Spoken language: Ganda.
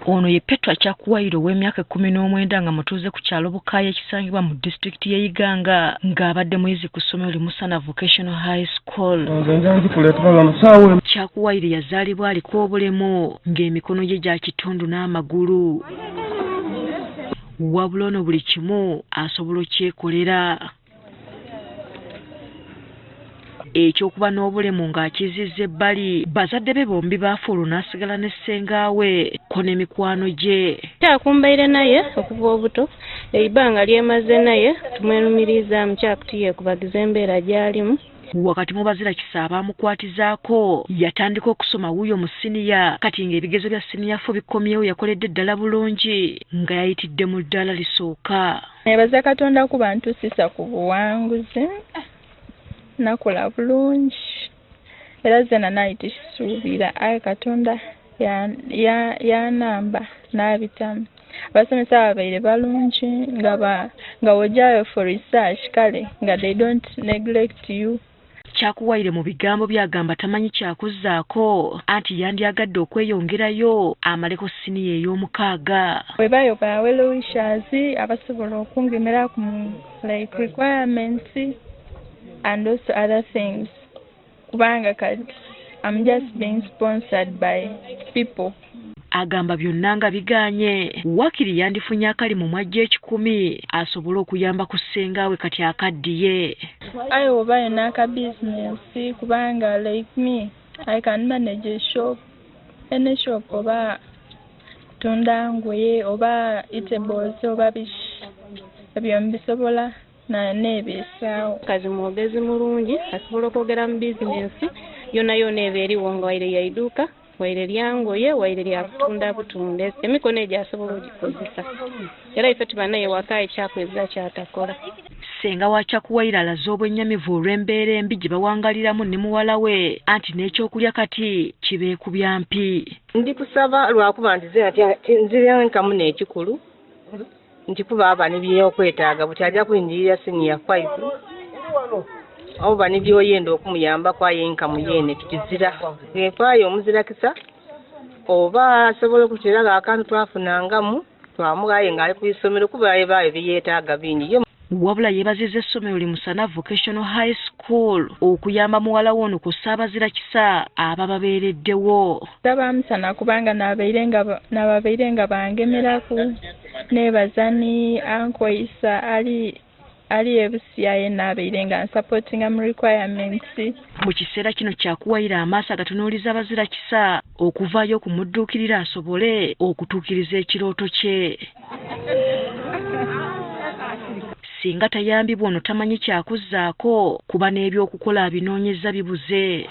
Ono ye Petra Kyakuwairo w'emyaka 19 nga mutuuze ku kyalo Bukaya ekisangibwa mu disitulikiti y'e Iganga ng'abadde muyizi ku ssomero Limusana Vocational High School. Kyakuwairo yazaalibwa aliko obulemu ng'emikono gye gya kitundu n'amagulu. Wabula ono buli kimu asobola okyekolera. Ekyokuba n'obulemu ng'akizizza ebbali bazadde be bombi baafuula n'asigala ne ssengaawe ko n'emikwano gye. Kyakumbaire naye okuva obuto ebbanga lyemaze naye tumwenumirizaamu kyakutiye kubagiza embeera gy'alimu. Wakati mu bazira kisa abamukwatizaako yatandika okusoma wuuyo mu siniya kati ng'ebigezo bya siniya 4 bikomyewo yakoledde ddala bulungi nga yayitidde mu ddala lisooka. Nebaza Katonda ku bantu sisa ku buwanguzi nakola bulungi era zena nayitisuubira aye Katonda yanamba n'abitamu. Abasomesa babaire balungi nga wojjayo for research kale nga they don't neglect you. Kyakuwaire mu bigambo byagamba tamanyi kyakuzzaako anti yandyagadde okweyongerayo amaleko siniya ey'omukaaga. Webayoba well wishers abasobola okungemera ku like requirements and also other things. Kubanga kati I'm just being sponsored by people. Agamba byonna nga biganye wakiri yandifunye akali mu mwajja 10 asobola okuyamba ku ssengaawe kati akaddiye. I oba naka business kubanga like me I can manage a shop, any shop oba tunda ngoye oba eatables oba ebyo mbisobola na nebesaawo. Kazi mwogezi mulungi asobola okwogera mu bizinensi yonna yonna eba eriwo nga waire yaiduuka waire lyangoye waire lya kutunda butunde emikono egyo asobola ogikozesa era ife tuba naye waka ekyakweza kyatakola. Ssenga wa Kyakuwaire alaze obwennyamivu olw'embeera embi gye bawangaliramu ne muwala we anti n'ekyokulya kati kibeekubya mpi. Ndi kusaba lwakuba nzira nkamu n'ekikulu nti kuba abani by'okwetaaga buti ajja kuyingirira senior 5 abo bani by'oyenda okumuyamba kwayenka muyene tukizira kwayo omuzira kisa oba asobola okuteraga akantu twafunangamu twamugaye ng'ali ku isomero kuba ebaayo byetaaga bingi. Wabula yeebazizza essomero Limusana Vocational High School okuyamba muwala we ono ku ssaabazira kisa abababeereddewo. Tabamusana kubanga n'ababeire nga bangemeraku nebazani ankoyisa ali ebusiya yenna abeire nga supportinga mu requirements. Mu kiseera kino Kyakuwaire amaaso agatunuuliza abazira kisa okuvaayo okumudduukirira asobole okutuukiriza ekirooto kye. Singa tayambibwa ono tamanyi kyakuzzaako kuba n'ebyokukola abinoonyeza bibuze.